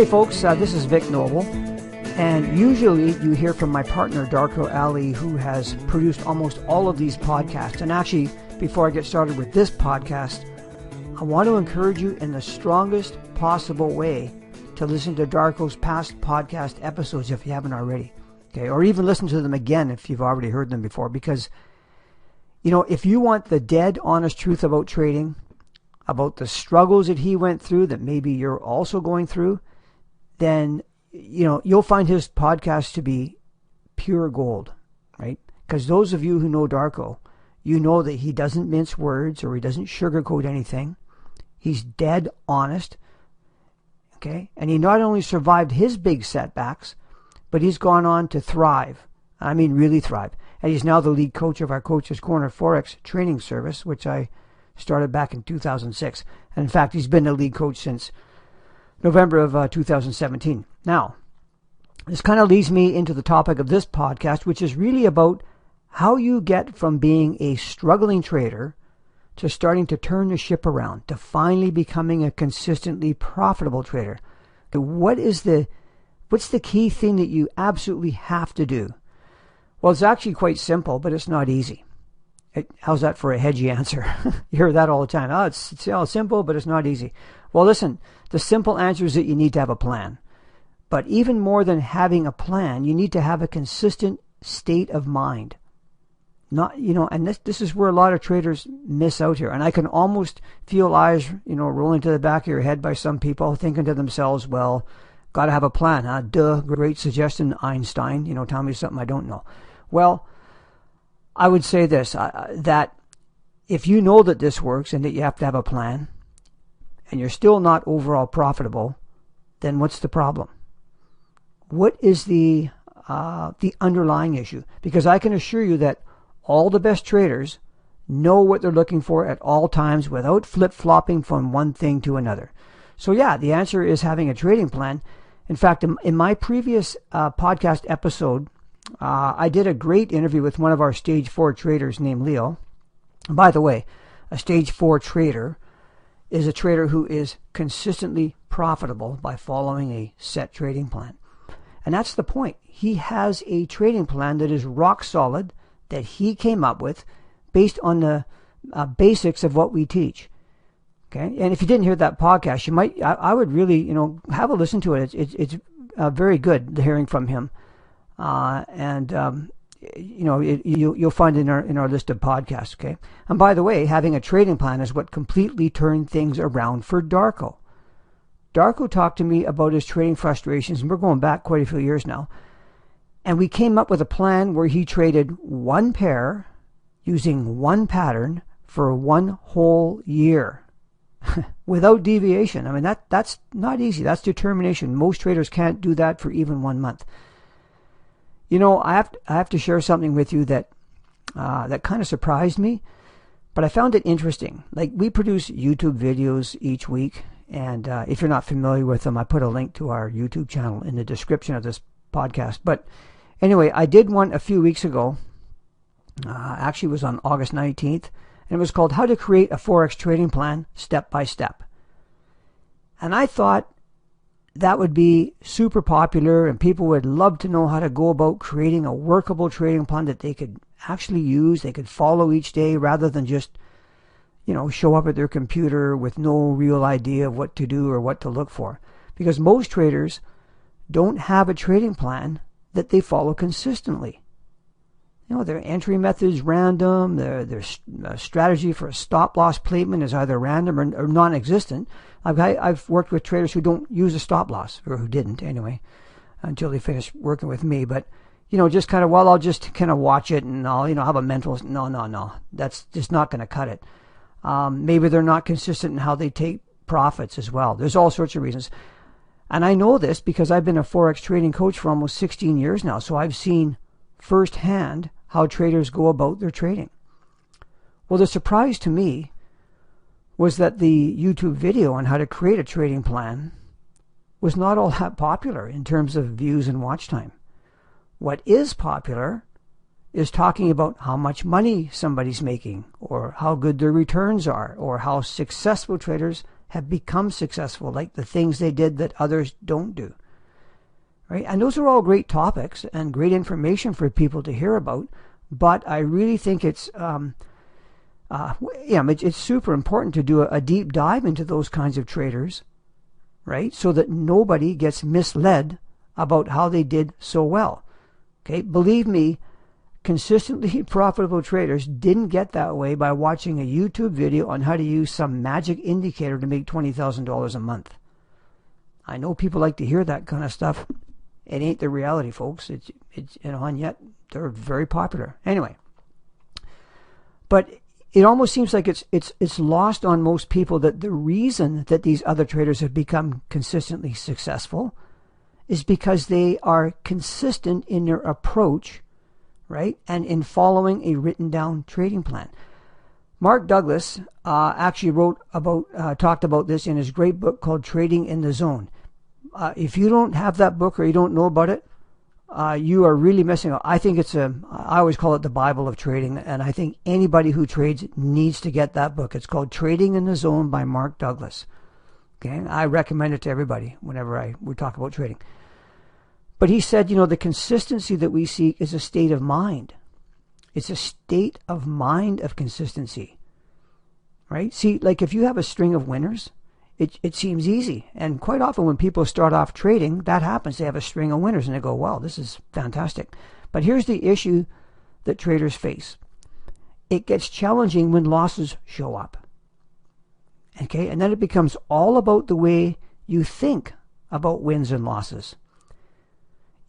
Hey folks, this is Vic Noble, and usually you hear from my partner Darko Ali, who has produced almost all of these podcasts. And actually, before I get started with this podcast, I want to encourage you in the strongest possible way to listen to Darko's past podcast episodes if you haven't already, okay? Or even listen to them again if you've already heard them before, because, you know, if you want the dead honest truth about trading, about the struggles that he went through that maybe you're also going through, then, you know, you'll find his podcast to be pure gold, right? Because those of you who know Darko, you know that he doesn't mince words or he doesn't sugarcoat anything. He's dead honest, okay? And he not only survived his big setbacks, but he's gone on to thrive. I mean, really thrive. And he's now the lead coach of our Coach's Corner Forex training service, which I started back in 2006. And in fact, he's been the lead coach since November of 2017. Now, this kind of leads me into the topic of this podcast, which is really about how you get from being a struggling trader to starting to turn the ship around, to finally becoming a consistently profitable trader. What's the key thing that you absolutely have to do? Well, it's actually quite simple, but it's not easy. How's that for a hedgy answer? You hear that all the time. Oh, it's simple, but it's not easy. Well, listen, the simple answer is that you need to have a plan. But even more than having a plan, you need to have a consistent state of mind. Not, you know, and this is where a lot of traders miss out here. And I can almost feel eyes, you know, rolling to the back of your head by some people thinking to themselves, well, got to have a plan, huh? Duh, great suggestion, Einstein. You know, tell me something I don't know. Well, I would say this, that if you know that this works and that you have to have a plan, and you're still not overall profitable, then what's the problem? What is the underlying issue? Because I can assure you that all the best traders know what they're looking for at all times without flip-flopping from one thing to another. So yeah, the answer is having a trading plan. In fact, in my previous podcast episode, I did a great interview with one of our Stage 4 traders named Leo. And by the way, a Stage 4 trader is a trader who is consistently profitable by following a set trading plan. And that's the point. He has a trading plan that is rock solid, that he came up with based on the basics of what we teach. Okay, and if you didn't hear that podcast, you might. I would really, you know, have a listen to it. It's very good hearing from him, you know, you'll find it in our list of podcasts. Okay, and by the way, having a trading plan is what completely turned things around for Darko. Darko talked to me about his trading frustrations, and we're going back quite a few years now. And we came up with a plan where he traded one pair using one pattern for one whole year without deviation. I mean, that's not easy. That's determination. Most traders can't do that for even 1 month. You know, I have to share something with you that kind of surprised me, but I found it interesting. Like, we produce YouTube videos each week, and if you're not familiar with them, I put a link to our YouTube channel in the description of this podcast. But anyway, I did one a few weeks ago. Actually, it was on August 19th, and it was called How to Create a Forex Trading Plan Step by Step. And I thought that would be super popular, and people would love to know how to go about creating a workable trading plan that they could actually use, they could follow each day, rather than just, you know, show up at their computer with no real idea of what to do or what to look for. Because most traders don't have a trading plan that they follow consistently. You know, their entry method is random, their strategy for a stop-loss placement is either random or non-existent. I've worked with traders who don't use a stop-loss, or who didn't anyway, until they finished working with me. But, you know, just kind of, well, I'll just kind of watch it and I'll, you know, have a mental, no. That's just not going to cut it. Maybe they're not consistent in how they take profits as well. There's all sorts of reasons. And I know this because I've been a Forex trading coach for almost 16 years now, so I've seen firsthand how traders go about their trading. Well, the surprise to me was that the YouTube video on how to create a trading plan was not all that popular in terms of views and watch time. What is popular is talking about how much money somebody's making, or how good their returns are, or how successful traders have become successful, like the things they did that others don't do. Right? And those are all great topics and great information for people to hear about. But I really think it's super important to do a deep dive into those kinds of traders, right? So that nobody gets misled about how they did so well. Okay, believe me, consistently profitable traders didn't get that way by watching a YouTube video on how to use some magic indicator to make $20,000 a month. I know people like to hear that kind of stuff. It ain't the reality, folks. It's and yet they're very popular. Anyway, but it almost seems like it's lost on most people that the reason that these other traders have become consistently successful is because they are consistent in their approach, right, and in following a written down trading plan. Mark Douglas actually talked about this in his great book called Trading in the Zone. If you don't have that book or you don't know about it, you are really missing out. I think I always call it the Bible of trading, and I think anybody who trades needs to get that book. It's called Trading in the Zone by Mark Douglas. Okay, I recommend it to everybody whenever we talk about trading. But he said, the consistency that we seek is a state of mind. It's a state of mind of consistency, right? See, like if you have a string of winners, it seems easy. And quite often when people start off trading, that happens. They have a string of winners and they go, wow, this is fantastic. But here's the issue that traders face. It gets challenging when losses show up. Okay, and then it becomes all about the way you think about wins and losses.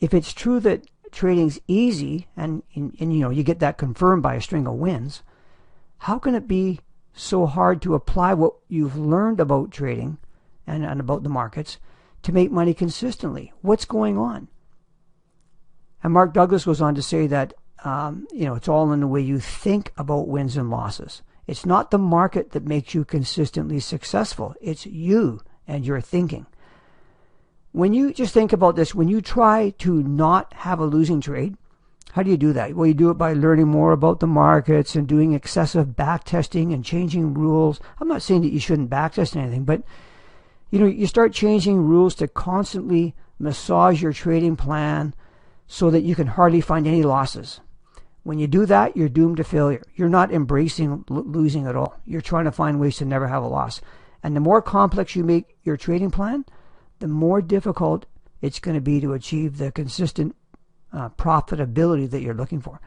If it's true that trading's easy and you get that confirmed by a string of wins, how can it be so hard to apply what you've learned about trading and about the markets to make money consistently? What's going on? And Mark Douglas goes on to say that it's all in the way you think about wins and losses. It's not the market that makes you consistently successful. It's you and your thinking. When you just think about this, when you try to not have a losing trade, how do you do that? Well, you do it by learning more about the markets and doing excessive back testing and changing rules. I'm not saying that you shouldn't back test anything, but you start changing rules to constantly massage your trading plan so that you can hardly find any losses. When you do that, you're doomed to failure. You're not embracing losing at all. You're trying to find ways to never have a loss. And the more complex you make your trading plan, the more difficult it's going to be to achieve the consistent profitability that you're looking for.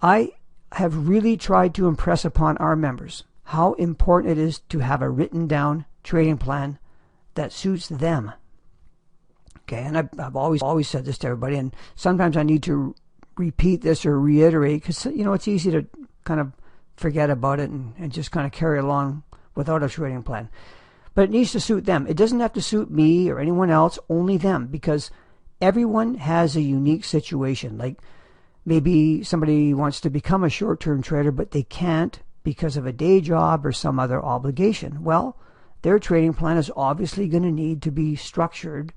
I have really tried to impress upon our members how important it is to have a written down trading plan that suits them. Okay, and I've always said this to everybody, and sometimes I need to repeat this or reiterate because it's easy to kind of forget about it and just kind of carry along without a trading plan. But it needs to suit them. It doesn't have to suit me or anyone else, only them, because everyone has a unique situation. Like maybe somebody wants to become a short-term trader, but they can't because of a day job or some other obligation. Well, their trading plan is obviously going to need to be structured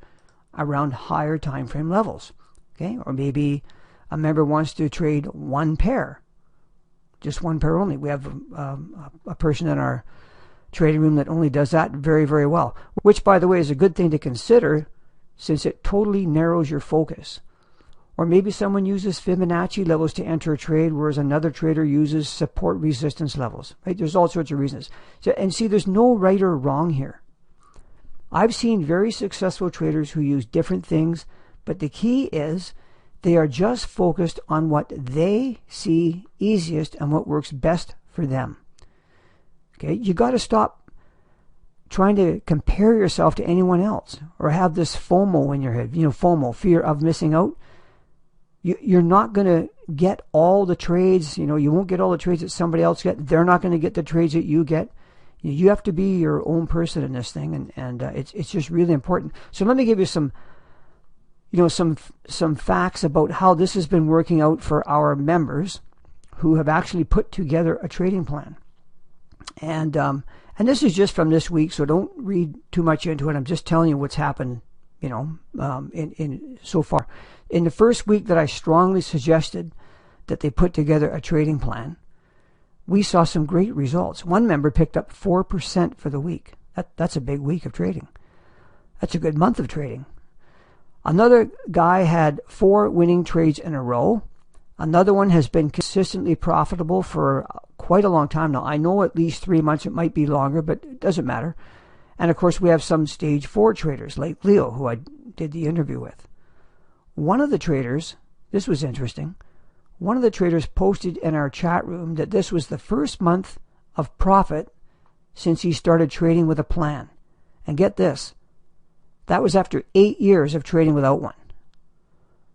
around higher time frame levels. Okay, or maybe a member wants to trade one pair, just one pair only. We have a person in our trading room that only does that very, very well, which, by the way, is a good thing to consider since it totally narrows your focus. Or maybe someone uses Fibonacci levels to enter a trade, whereas another trader uses support resistance levels. Right? There's all sorts of reasons. And see, there's no right or wrong here. I've seen very successful traders who use different things, but the key is they are just focused on what they see easiest and what works best for them. Okay, you got to stop trying to compare yourself to anyone else or have this FOMO in your head. FOMO, fear of missing out. You're not going to get all the trades. You won't get all the trades that somebody else get. They're not going to get the trades that you get. You have to be your own person in this thing, and it's just really important. So let me give you some facts about how this has been working out for our members who have actually put together a trading plan. And this is just from this week, so don't read too much into it. I'm just telling you what's happened, in so far. In the first week that I strongly suggested that they put together a trading plan, we saw some great results. One member picked up 4% for the week. That's a big week of trading. That's a good month of trading. Another guy had 4 winning trades in a row. Another one has been consistently profitable for quite a long time now. I know at least 3 months. It might be longer, but it doesn't matter. And of course, we have some stage 4 traders like Leo, who I did the interview with. One of the traders, this was interesting, one of the traders posted in our chat room that this was the first month of profit since he started trading with a plan. And get this, that was after 8 years of trading without one.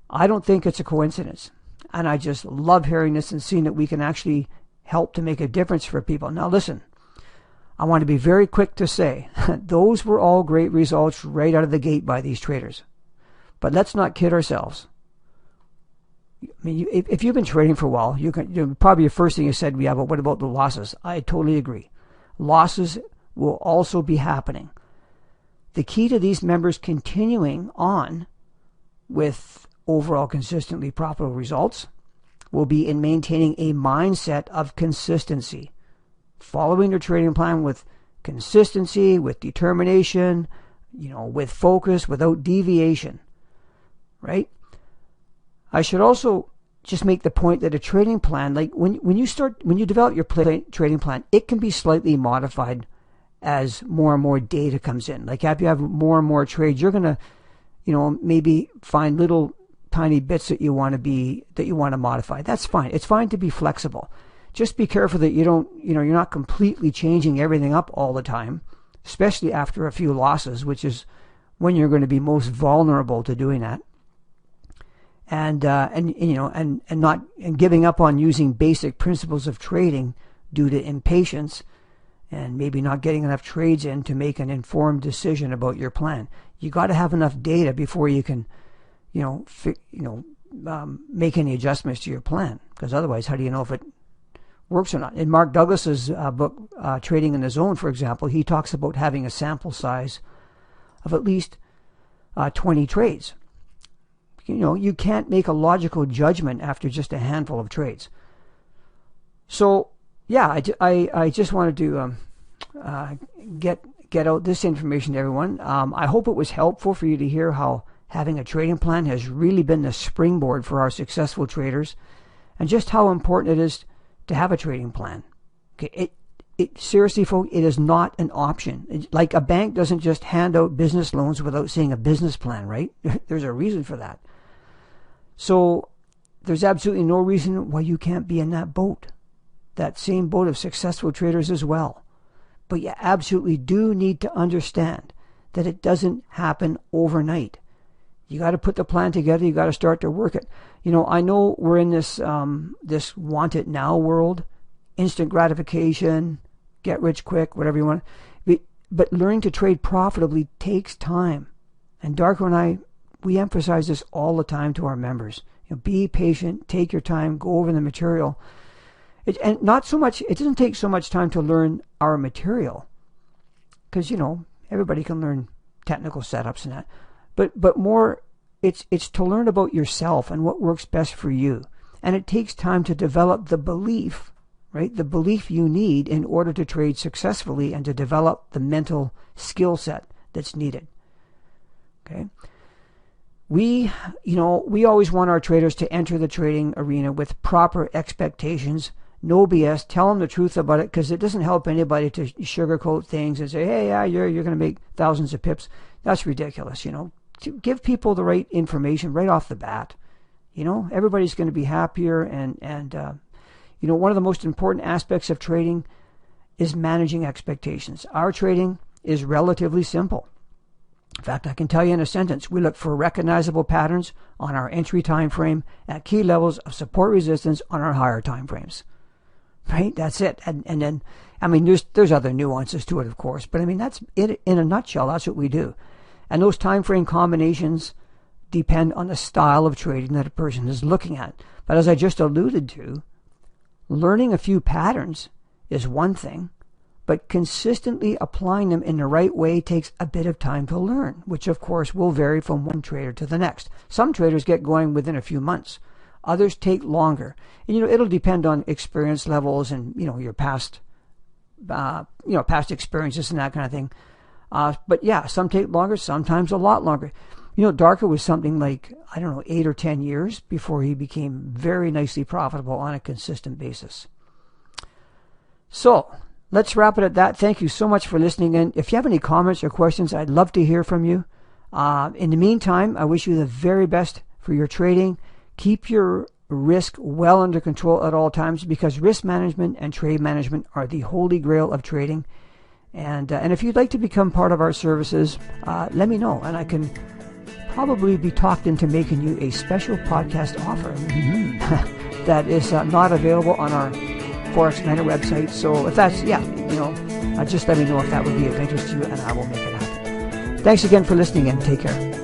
I don't think it's a coincidence. And I just love hearing this and seeing that we can actually help to make a difference for people. Now listen, I want to be very quick to say, those were all great results right out of the gate by these traders. But let's not kid ourselves. I mean, if you've been trading for a while, probably the first thing you said, yeah, but what about the losses? I totally agree. Losses will also be happening. The key to these members continuing on with overall consistently profitable results will be in maintaining a mindset of consistency, following their trading plan with consistency, with determination, with focus, without deviation, right? I should also just make the point that a trading plan, like when you develop your trading plan, it can be slightly modified as more and more data comes in. Like if you have more and more trades, you're going to, maybe find little tiny bits that you want to modify. That's fine. It's fine to be flexible. Just be careful that you're not completely changing everything up all the time, especially after a few losses, which is when you're going to be most vulnerable to doing that. And giving up on using basic principles of trading due to impatience and maybe not getting enough trades in to make an informed decision about your plan. You got to have enough data before you can, make any adjustments to your plan. Because otherwise, how do you know if it works or not? In Mark Douglas's book, Trading in the Zone, for example, he talks about having a sample size of at least 20 trades. You can't make a logical judgment after just a handful of trades. So, yeah, I just wanted to get out this information to everyone. I hope it was helpful for you to hear how having a trading plan has really been the springboard for our successful traders, and just how important it is to have a trading plan. Okay, seriously, folks, it is not an option. Like a bank doesn't just hand out business loans without seeing a business plan, right? There's a reason for that. So there's absolutely no reason why you can't be in that boat, that same boat of successful traders as well. But you absolutely do need to understand that it doesn't happen overnight. You got to put the plan together. You got to start to work it. I know we're in this this want it now world, instant gratification, get rich quick, whatever you want. But learning to trade profitably takes time. And Darko and I, we emphasize this all the time to our members. Be patient, take your time, go over the material. It doesn't take so much time to learn our material, because everybody can learn technical setups and that. But more, it's to learn about yourself and what works best for you. And it takes time to develop the belief, right? The belief you need in order to trade successfully and to develop the mental skill set that's needed. Okay? We always want our traders to enter the trading arena with proper expectations, no BS. Tell them the truth about it, because it doesn't help anybody to sugarcoat things and say, hey, yeah, you're going to make thousands of pips. That's ridiculous, To give people the right information right off the bat. Everybody's going to be happier, and one of the most important aspects of trading is managing expectations. Our trading is relatively simple. In fact, I can tell you in a sentence, we look for recognizable patterns on our entry time frame at key levels of support resistance on our higher time frames. Right? That's it. And then, there's other nuances to it, of course, but that's it in a nutshell. That's what we do. And those time frame combinations depend on the style of trading that a person is looking at. But as I just alluded to, learning a few patterns is one thing, but consistently applying them in the right way takes a bit of time to learn, which of course will vary from one trader to the next. Some traders get going within a few months. Others take longer. And it'll depend on experience levels and your past experiences and that kind of thing. But yeah, some take longer, sometimes a lot longer. Darko was something like, 8 or 10 years before he became very nicely profitable on a consistent basis. So let's wrap it at that. Thank you so much for listening in. If you have any comments or questions, I'd love to hear from you. In the meantime, I wish you the very best for your trading. Keep your risk well under control at all times, because risk management and trade management are the holy grail of trading. And if you'd like to become part of our services, let me know, and I can probably be talked into making you a special podcast offer that is not available on our Forex Miner website. So if that's, just let me know if that would be of interest to you, and I will make it happen. Thanks again for listening, and take care.